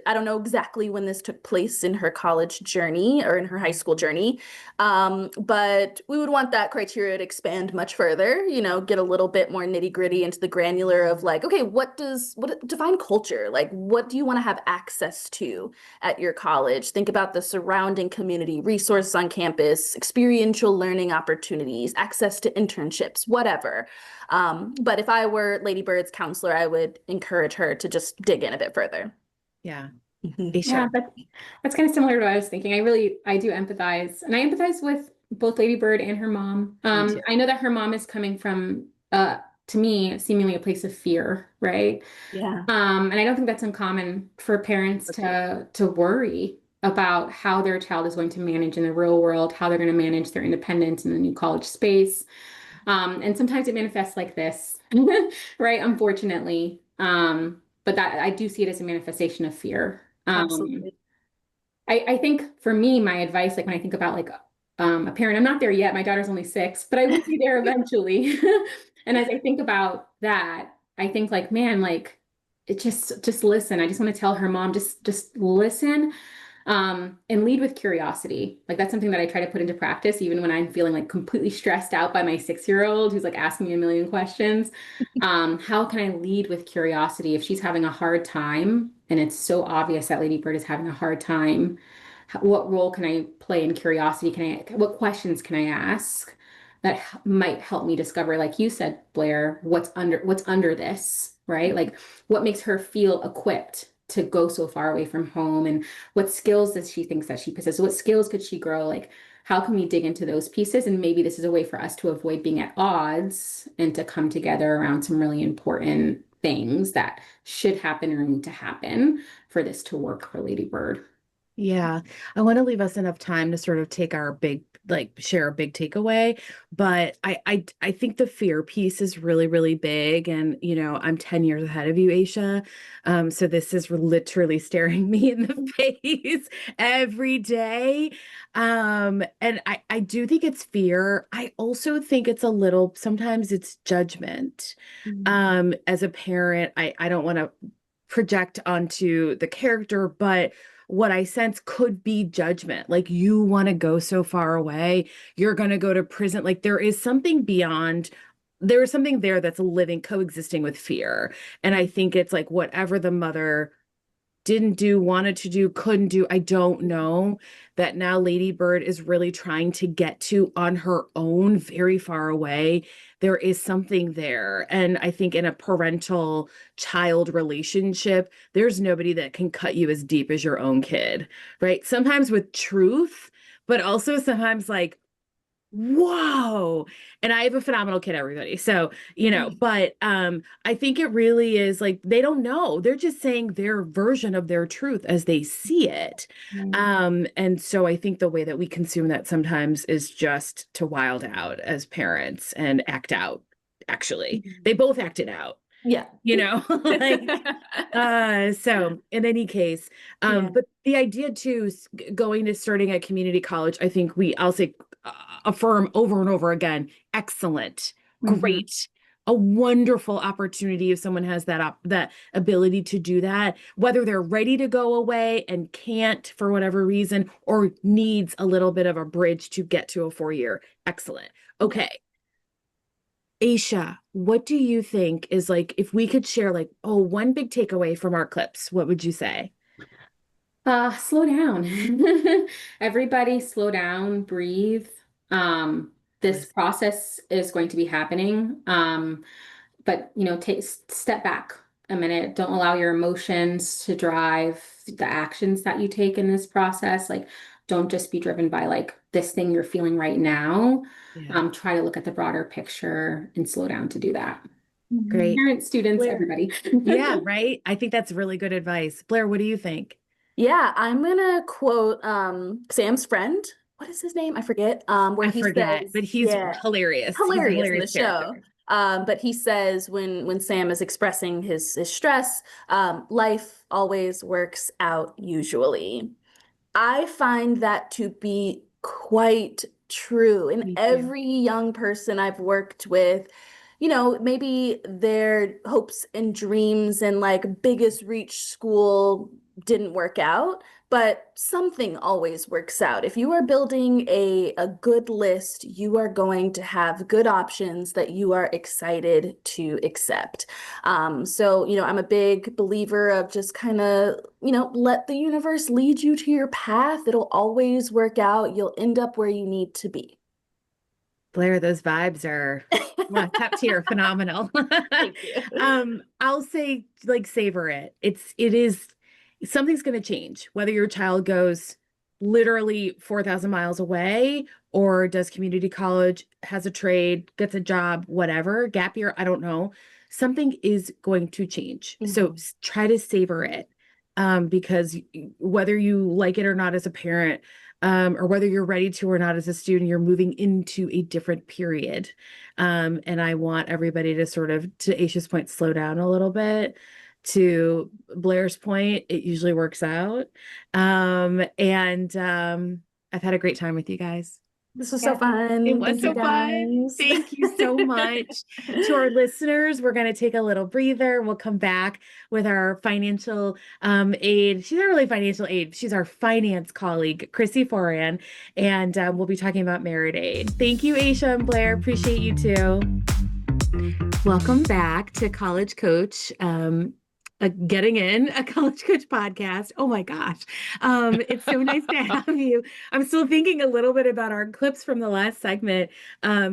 I don't know exactly when this took place in her college journey or in her high school journey, but we would want that criteria to expand much further, get a little bit more nitty gritty into the granular of like, okay, what define culture? Like, what do you want to have access to at your college? Think about the surrounding community, resources on campus, experiential learning opportunities, access to internships, whatever. But if I were Lady Bird's counselor, I would encourage her to just dig in a bit further. Yeah. Yeah, that's kind of similar to what I was thinking. I do empathize, and I empathize with both Lady Bird and her mom. I know that her mom is coming from, to me, seemingly a place of fear, right? Yeah. And I don't think that's uncommon for parents to worry about how their child is going to manage in the real world, how they're going to manage their independence in the new college space. And sometimes it manifests like this, right? Unfortunately. But that I do see it as a manifestation of fear. Absolutely. I think for me, my advice, like when I think about like a parent, I'm not there yet. My daughter's only 6, but I will be there eventually. And as I think about that, I think like, man, like it just listen. I just want to tell her mom, just listen. And lead with curiosity. Like that's something that I try to put into practice, even when I'm feeling like completely stressed out by my 6-year-old who's like asking me a million questions. How can I lead with curiosity if she's having a hard time and it's so obvious that Lady Bird is having a hard time? What role can I play in curiosity? What questions can I ask that might help me discover, like you said, Blair, what's under this, right? Like what makes her feel equipped to go so far away from home, and what skills does she thinks that she possesses? What skills could she grow? Like how can we dig into those pieces? And maybe this is a way for us to avoid being at odds and to come together around some really important things that should happen or need to happen for this to work for Lady Bird. Yeah, I want to leave us enough time to sort of take our big, like share a big takeaway, but I think the fear piece is really, really big. And I'm 10 years ahead of you, Aysha. So this is literally staring me in the face every day. And I do think it's fear. I also think it's a little, sometimes it's judgment. As a parent, I don't want to project onto the character, but what I sense could be judgment. Like you want to go so far away, you're going to go to prison. Like there is something beyond, there is something there that's living, coexisting with fear. And I think it's like whatever the mother didn't do, wanted to do, couldn't do, I don't know, that now Lady Bird is really trying to get to on her own, very far away. There is something there. And I think in a parental child relationship, there's nobody that can cut you as deep as your own kid, right? Sometimes with truth, but also sometimes like, whoa. And I have a phenomenal kid, everybody. So, but I think it really is like they don't know. They're just saying their version of their truth as they see it. And so I think the way that we consume that sometimes is just to wild out as parents and act out. Actually, they both acted out. Yeah. Like so in any case, but the idea too, going to starting at community college, I think I'll say affirm over and over again, excellent, great, a wonderful opportunity if someone has that ability to do that, whether they're ready to go away and can't for whatever reason, or needs a little bit of a bridge to get to a 4-year. Excellent. Okay. Aysha, what do you think is like, if we could share like, one big takeaway from our clips, what would you say? Slow down. Everybody slow down, breathe. This process is going to be happening. But take step back a minute. Don't allow your emotions to drive the actions that you take in this process. Like, don't just be driven by like this thing you're feeling right now. Try to look at the broader picture and slow down to do that. Great. Parents, students, Blair. everybody. Yeah, right. I think that's really good advice. Blair, what do you think? Yeah, I'm gonna quote Sam's friend. What is his name? I forget. Where I he forget, says, but he's hilarious. He's a hilarious in the character. show. But he says when Sam is expressing his stress, life always works out usually. I find that to be quite true. And every young person I've worked with, maybe their hopes and dreams and like biggest reach school didn't work out, but something always works out. If you are building a good list, you are going to have good options that you are excited to accept. So, I'm a big believer of just kind of, let the universe lead you to your path. It'll always work out. You'll end up where you need to be. Blair, those vibes are top tier, phenomenal. Thank you. I'll say like savor it. It is something's going to change, whether your child goes literally 4,000 miles away or does community college, has a trade, gets a job, whatever, gap year, I don't know. Something is going to change. So try to savor it. Because whether you like it or not as a parent, or whether you're ready to or not as a student, you're moving into a different period. And I want everybody to sort of, to Aysha's point, slow down a little bit. To Blair's point, it usually works out. And I've had a great time with you guys. This was so fun. It was Thank you so fun. guys. Thank you so much. To our listeners, we're going to take a little breather. We'll come back with our financial aid. She's not really financial aid. She's our finance colleague, Chrissy Foran, and we'll be talking about merit aid. Thank you, Aysha and Blair. Appreciate you too. Welcome back to College Coach. Getting in a College Coach podcast. Oh my gosh. It's so nice to have you. I'm still thinking a little bit about our clips from the last segment.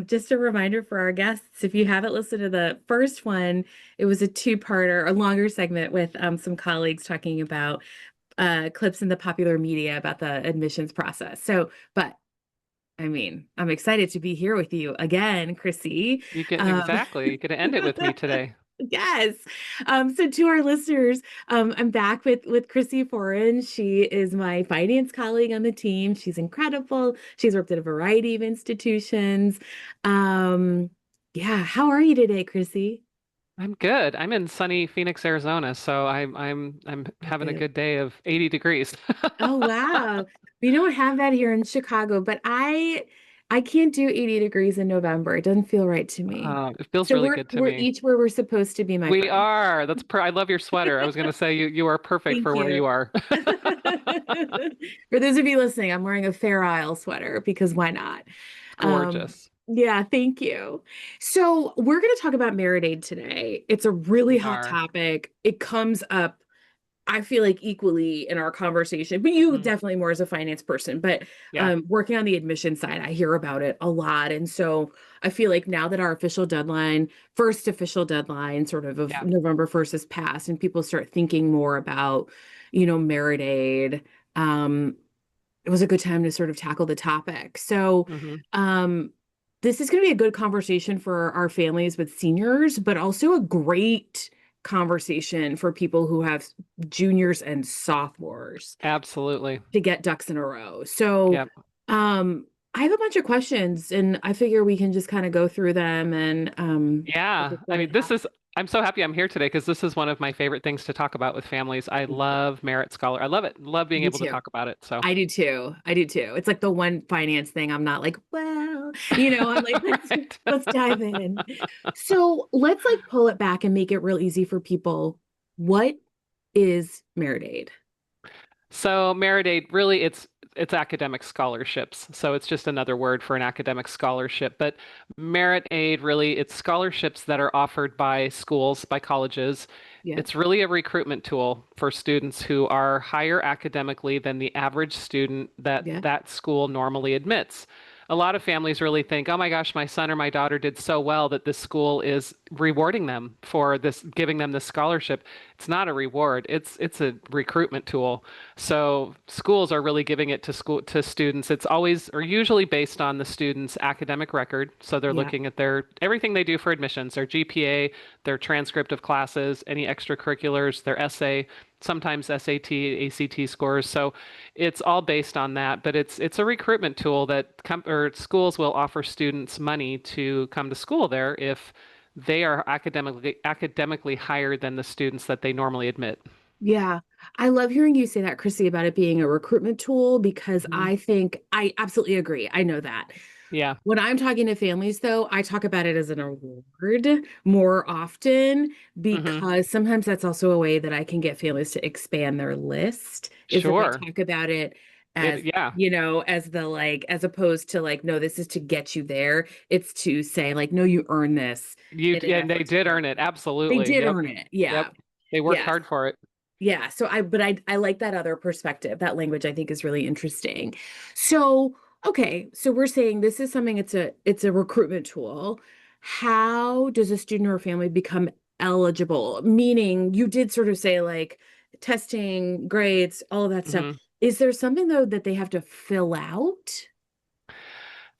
Just a reminder for our guests, if you haven't listened to the first one, it was a two-parter, a longer segment with some colleagues talking about clips in the popular media about the admissions process. But I mean, I'm excited to be here with you again, Chrissy. You can exactly. You could end it with me today. Yes. So to our listeners, I'm back with Chrissy Foran. She is my finance colleague on the team. She's incredible. She's worked at a variety of institutions. Yeah. How are you today, Chrissy? I'm good. I'm in sunny Phoenix, Arizona, so I'm having a good day of 80 degrees. Oh, wow. We don't have that here in Chicago, but I can't do 80 degrees in November. It doesn't feel right to me. It feels So really good to we're me. each where we're supposed to be, my We friend. are. I love your sweater. I was going to say you are perfect Thank for where you. you are. For those of you listening, I'm wearing a Fair Isle sweater because why not? Gorgeous. Yeah, thank you. So we're going to talk about merit aid today. It's a really hot topic. It comes up, I feel like, equally in our conversation, but you definitely more as a finance person, but working on the admission side, I hear about it a lot. And so I feel like now that our first official deadline sort of November 1st has passed and people start thinking more about, merit aid, it was a good time to sort of tackle the topic. So, this is going to be a good conversation for our families with seniors, but also a great conversation for people who have juniors and sophomores. Absolutely. To get ducks in a row. So, I have a bunch of questions and I figure we can just kind of go through them and, I'm so happy I'm here today because this is one of my favorite things to talk about with families. I love Merit Scholar. I love it. Love being able to talk about it. So I do too. It's like the one finance thing I'm not like, well, I'm like, let's dive in. So let's pull it back and make it real easy for people. What is merit aid? So merit aid, really, it's academic scholarships. So it's just another word for an academic scholarship. But merit aid, really, it's scholarships that are offered by schools, by colleges. Yeah. It's really a recruitment tool for students who are higher academically than the average student that school normally admits. A lot of families really think, oh my gosh, my son or my daughter did so well that this school is rewarding them for this, giving them this scholarship. It's not a reward. It's a recruitment tool. So schools are really giving it to students. It's always or usually based on the student's academic record. So they're looking at everything they do for admissions, their GPA, their transcript of classes, any extracurriculars, their essay, sometimes SAT, ACT scores. So it's all based on that, but it's a recruitment tool that schools will offer students money to come to school there if they are academically higher than the students that they normally admit. Yeah. I love hearing you say that, Chrissy, about it being a recruitment tool because I think I absolutely agree. I know that. Yeah. When I'm talking to families, though, I talk about it as an award more often because sometimes that's also a way that I can get families to expand their list. Is if I talk about it as, as opposed to no, this is to get you there. It's to say no, you earn this. They did earn it. Absolutely. They did earn it. Yeah. Yep. They worked hard for it. Yeah. So I like that other perspective. That language I think is really interesting. So, okay. So we're saying this is something, it's a recruitment tool. How does a student or a family become eligible? Meaning you did sort of say testing, grades, all of that stuff. Is there something though that they have to fill out?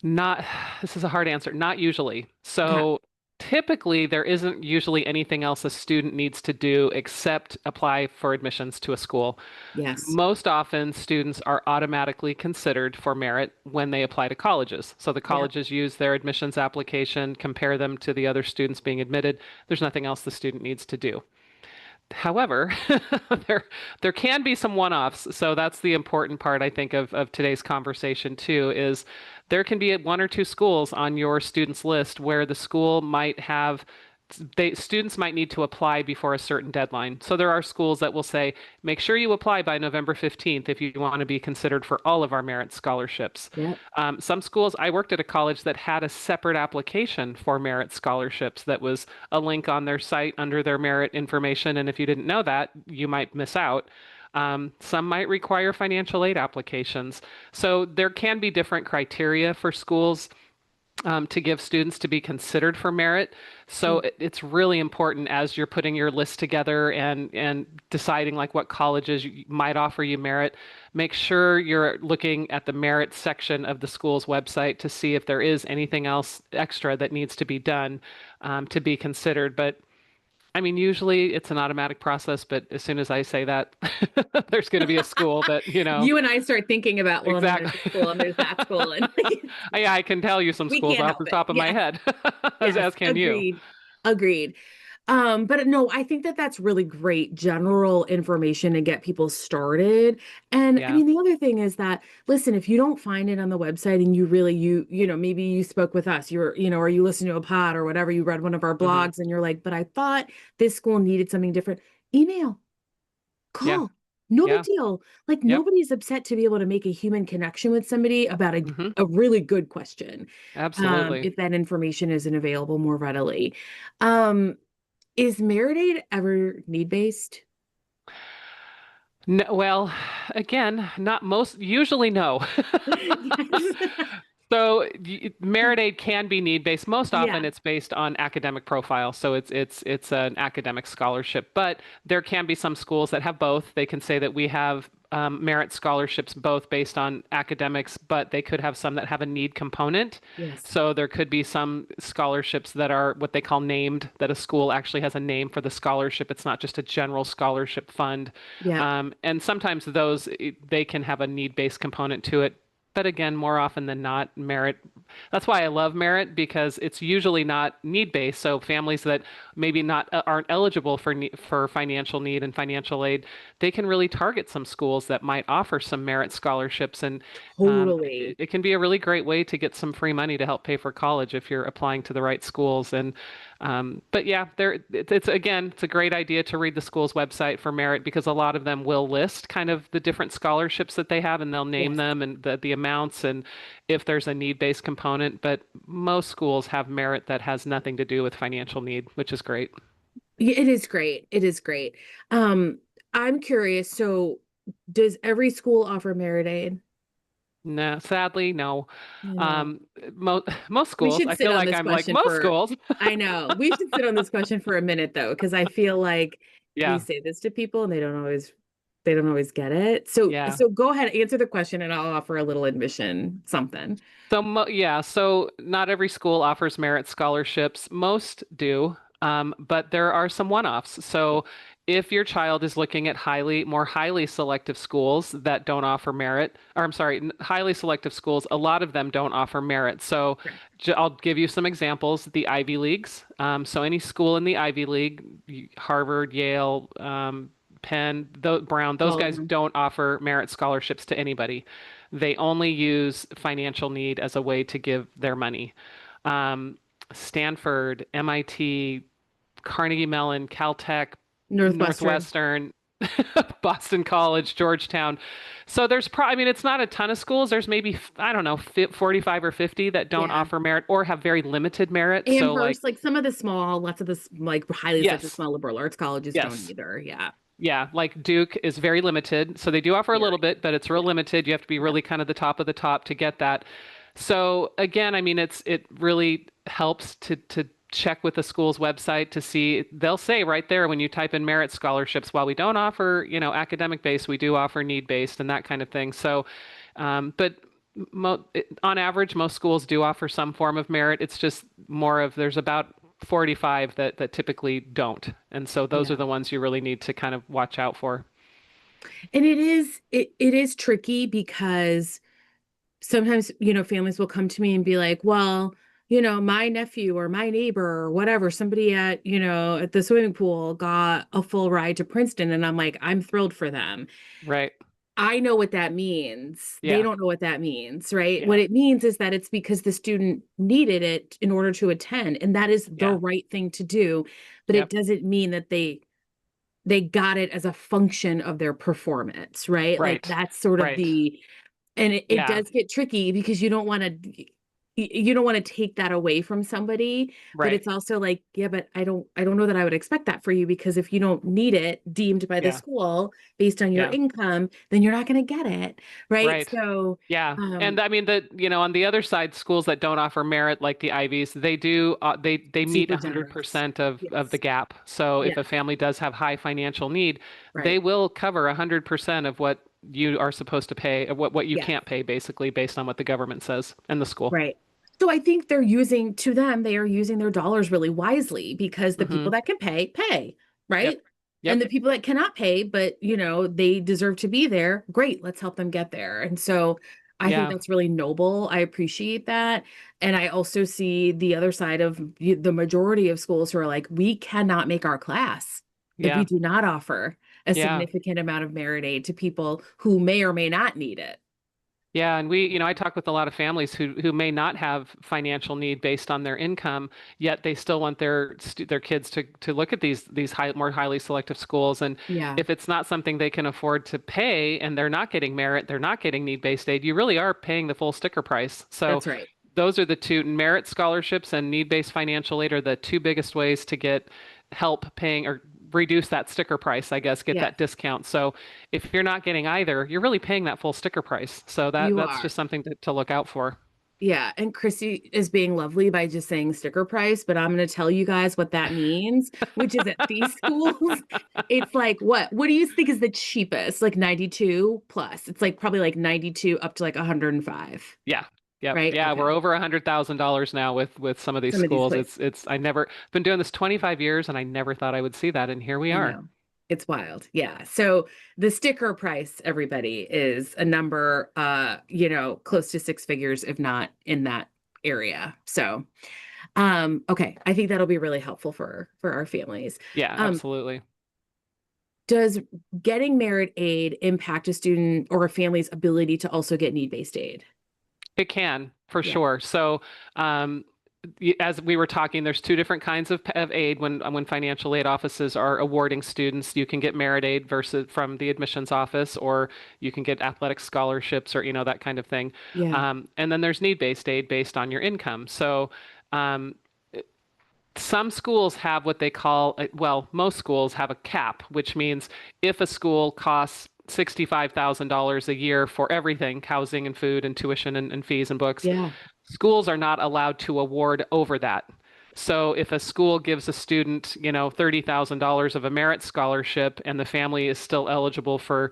This is a hard answer. Not usually. So typically there isn't usually anything else a student needs to do except apply for admissions to a school. Yes. Most often, students are automatically considered for merit when they apply to colleges. So the colleges use their admissions application, compare them to the other students being admitted. There's nothing else the student needs to do. However, there can be some one-offs. So that's the important part, I think, of today's conversation too, is there can be one or two schools on your students list where the school might have students might need to apply before a certain deadline. So there are schools that will say, make sure you apply by November 15th if you want to be considered for all of our merit scholarships. Yep. Some schools, I worked at a college that had a separate application for merit scholarships that was a link on their site under their merit information. And if you didn't know that, you might miss out. Some might require financial aid applications. So there can be different criteria for schools to give students to be considered for merit. So it's really important as you're putting your list together and deciding like what colleges might offer you merit, make sure you're looking at the merit section of the school's website to see if there is anything else extra that needs to be done to be considered. But I mean, usually it's an automatic process, but as soon as I say that, there's going to be a school that, you know. You and I start thinking about, well, Exactly. there's this school and there's that school. And Yeah, I can tell you some We schools can't off help the it. top of my Yes. head, as can you. Agreed. Agreed. But no, I think that that's really great general information to get people started. And I Yeah. mean, the other thing is that, listen, if you don't find it on the website and you really, you know, maybe you spoke with us, you're, you know, or you listened to a pod or whatever, you read one of our blogs and you're like, but I thought this school needed something different. Email, call. Yeah. No Yeah. big deal. Like Yep. nobody's upset to be able to make a human connection with somebody about Mhm. a really good question. Absolutely. If that information isn't available more readily. Is Merit Aid ever need-based? No, well, again, not most, usually no. So merit aid can be need-based. Most often Yeah. it's based on academic profile. So it's an academic scholarship, but there can be some schools that have both. They can say that we have merit scholarships both based on academics, but they could have some that have a need component. Yes. So there could be some scholarships that are what they call named, that a school actually has a name for the scholarship. It's not just a general scholarship fund. Yeah. And sometimes those, they can have a need-based component to it. But again, more often than not, merit. That's why I love merit, because it's usually not need-based. So families that maybe aren't eligible for financial need and financial aid, they can really target some schools that might offer some merit scholarships, and Totally. it can be a really great way to get some free money to help pay for college if you're applying to the right schools. And but yeah, it's a great idea to read the school's website for merit, because a lot of them will list kind of the different scholarships that they have, and they'll name Yes. them and the amounts and if there's a need-based component. But most schools have merit that has nothing to do with financial need, which is great. It is great. It is great. I'm curious. So does every school offer Merit Aid? No, sadly, no. I know. Most schools, should I sit feel on like this I'm like question most for- schools. I know. We should sit on this question for a minute though, because I feel like Yeah. we say this to people and they don't always get it. So Yeah. so go ahead, answer the question and I'll offer a little admission, something. So not every school offers merit scholarships. Most do, but there are some one-offs. So if your child is looking at more highly selective schools that don't offer merit, or I'm sorry, highly selective schools, a lot of them don't offer merit. So I'll give you some examples. The Ivy Leagues. So any school in the Ivy League, Harvard, Yale, Penn, Brown, those guys don't offer merit scholarships to anybody. They only use financial need as a way to give their money. Stanford, MIT, Carnegie Mellon, Caltech, Northwestern, Boston College, Georgetown. So there's it's not a ton of schools. There's maybe, I don't know, 45 or 50 that don't offer merit or have very limited merit. Amherst, like some of the lots of the like highly selective small liberal arts colleges don't Yes. either. Yeah. Yeah, like Duke is very limited. So they do offer a little bit, but it's real limited. You have to be really kind of the top of the top to get that. So again, it really helps to check with the school's website to see. They'll say right there when you type in merit scholarships, while we don't offer, academic based, we do offer need based and that kind of thing. So, but on average, most schools do offer some form of merit. It's just more of there's about 45 that typically don't. And so those Yeah. are the ones you really need to kind of watch out for. And it is tricky because sometimes, families will come to me and be like, well, my nephew or my neighbor or whatever, somebody at the swimming pool got a full ride to Princeton. And I'm like, I'm thrilled for them. Right. I know what that means. They Yeah. don't know what that means, right? Yeah. What it means is that it's because the student needed it in order to attend, and that is the Yeah. right thing to do. But Yep. it doesn't mean that they got it as a function of their performance, right? Like Right. that's sort of Right. and it Yeah. does get tricky because you don't want to take that away from somebody, but Right. it's also like, yeah, but I don't know that I would expect that for you, because if you don't need it deemed by the Yeah. school based on your Yeah. income, then you're not going to get it, right? Right. So Yeah. And I mean on the other side, schools that don't offer merit like the Ivies, they do they meet super 100% generous. of the Yes. gap. So if Yeah. a family does have high financial need, they Right. will cover 100% of what you are supposed to pay, what you Yes. can't pay, basically based on what the government says and the school. Right. So I think they are using their dollars really wisely, because the people Mm-hmm. that can pay, right? Yep. And Yep. the people that cannot pay, but they deserve to be there, great, let's help them get there. And so I think Yeah. that's really noble. I appreciate that. And I also see the other side of the majority of schools who are like, we cannot make our class if we Yeah. do not offer a Yeah. significant amount of merit aid to people who may or may not need it. Yeah, and I talk with a lot of families who may not have financial need based on their income, yet they still want their kids to look at these more highly selective schools. And Yeah. if it's not something they can afford to pay, and they're not getting merit, they're not getting need-based aid, you really are paying the full sticker price. So That's right. those are the two: merit scholarships and need-based financial aid are the two biggest ways to get help paying or reduce that sticker price, I guess, get Yeah. that discount. So if you're not getting either, you're really paying that full sticker price. So You that's are. just something to look out for. Yeah, and Chrissy is being lovely by just saying sticker price, but I'm going to tell you guys what that means, which is at these schools, it's like, what do you think is the cheapest? Like 92 plus. It's like probably like 92 up to like 105, Yeah. Yep. right? Yeah, we're Okay. over $100,000 now with some of these Some of these schools. places. I never been doing this 25 years, and I never thought I would see that, and here we I are. know. It's wild. Yeah. So the sticker price, everybody, is a number, close to six figures, if not in that area. So, okay. I think that'll be really helpful for our families. Yeah, absolutely. Does getting merit aid impact a student or a family's ability to also get need-based aid? It can, for Yeah. sure. So, as we were talking, there's two different kinds of aid when financial aid offices are awarding students. You can get merit aid versus from the admissions office, or you can get athletic scholarships, or that kind of thing. Yeah. And then there's need-based aid based on your income. So, some schools have what they call, most schools have a cap, which means if a school costs $65,000 a year for everything, housing and food and tuition and fees and books, Yeah. schools are not allowed to award over that. So if a school gives a student, $30,000 of a merit scholarship, and the family is still eligible for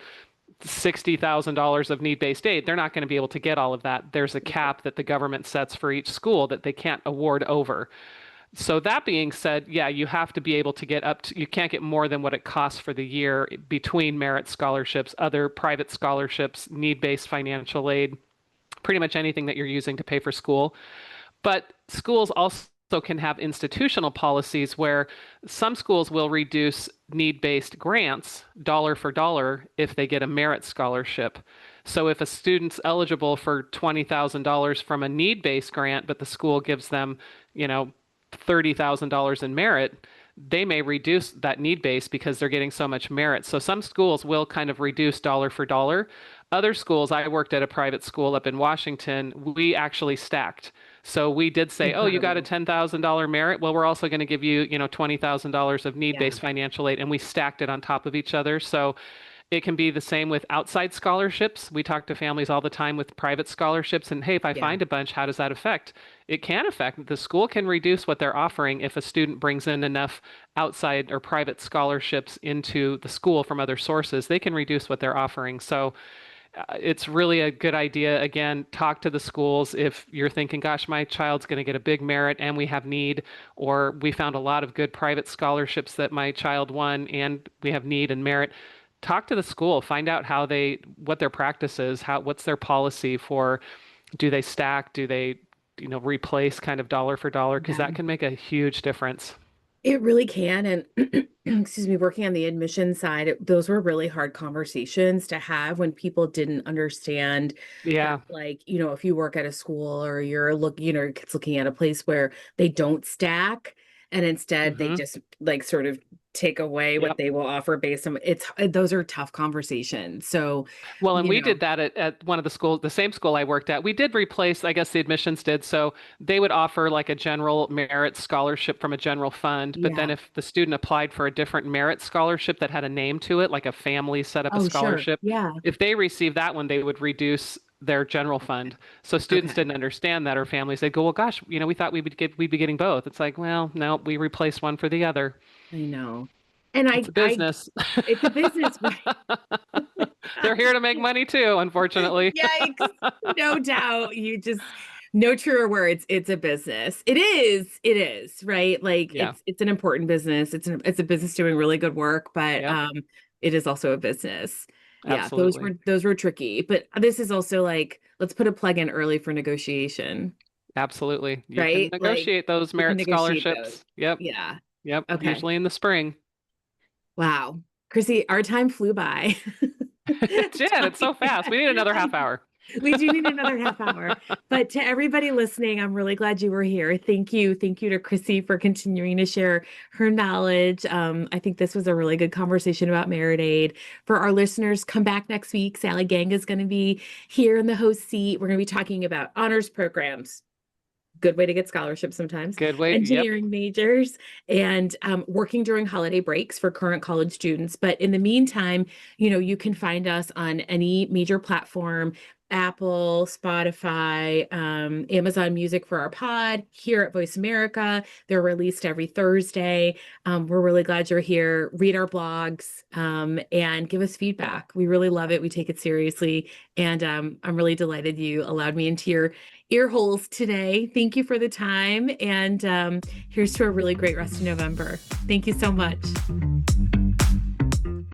$60,000 of need-based aid, they're not going to be able to get all of that. There's a cap that the government sets for each school that they can't award over. So that being said, yeah, you have to be able to get you can't get more than what it costs for the year between merit scholarships, other private scholarships, need-based financial aid, pretty much anything that you're using to pay for school. But schools also can have institutional policies where some schools will reduce need-based grants dollar for dollar if they get a merit scholarship. So if a student's eligible for $20,000 from a need-based grant, but the school gives them, $30,000 in merit, they may reduce that need base because they're getting so much merit. So some schools will kind of reduce dollar for dollar. Other schools, I worked at a private school up in Washington, we actually stacked. So we did say, oh, you got a $10,000 merit. Well, we're also going to give you, $20,000 of need-based financial aid, and we stacked it on top of each other. So it can be the same with outside scholarships. We talk to families all the time with private scholarships, and hey, if I find a bunch, how does that affect? It can affect. The school can reduce what they're offering if a student brings in enough outside or private scholarships into the school from other sources. They can reduce what they're offering. So it's really a good idea. Again, talk to the schools if you're thinking, gosh, my child's going to get a big merit and we have need, or we found a lot of good private scholarships that my child won and we have need and merit. Talk to the school, find out what their practice is, what's their policy for, do they stack, do they, replace kind of dollar for dollar, because that can make a huge difference. It really can. And excuse me, working on the admission side, those were really hard conversations to have when people didn't understand Yeah. that, like, if you work at a school or your kid's looking at a place where they don't stack and instead they just like sort of take away what they will offer based on those are tough conversations. So, well, and we did that at one of the schools, the same school I worked at. We did replace, I guess the admissions did. So they would offer like a general merit scholarship from a general fund. But then if the student applied for a different merit scholarship that had a name to it, like a family set up a scholarship, if they received that one, they would reduce their general fund. So students didn't understand that, or families, they'd go, well, gosh, we thought we'd be getting both. It's like, well, no, we replaced one for the other. I know. And it's a business. It's a business. They're here to make money too, unfortunately. Yikes. No doubt. No truer words. It's a business. It is, right? Like it's an important business. It's a business doing really good work, but it is also a business. Absolutely. Yeah, those were tricky. But this is also like, let's put a plug in early for negotiation. Absolutely. You right? can negotiate those merit scholarships. Yep. Yeah. Yep. Okay. Usually in the spring. Wow. Chrissy, our time flew by. It did. It's so fast. We need another half hour. We do need another half hour. But to everybody listening, I'm really glad you were here. Thank you. Thank you to Chrissy for continuing to share her knowledge. I think this was a really good conversation about Merit Aid. For our listeners, come back next week. Sally Gang is going to be here in the host seat. We're going to be talking about honors programs. Good way to get scholarships sometimes. Good way. Engineering majors and working during holiday breaks for current college students. But in the meantime, you can find us on any major platform, Apple, Spotify, Amazon Music for our pod, here at Voice America. They're released every Thursday. We're really glad you're here. Read our blogs and give us feedback. We really love it. We take it seriously. And I'm really delighted you allowed me into your ear holes today. Thank you for the time. And here's to a really great rest of November. Thank you so much.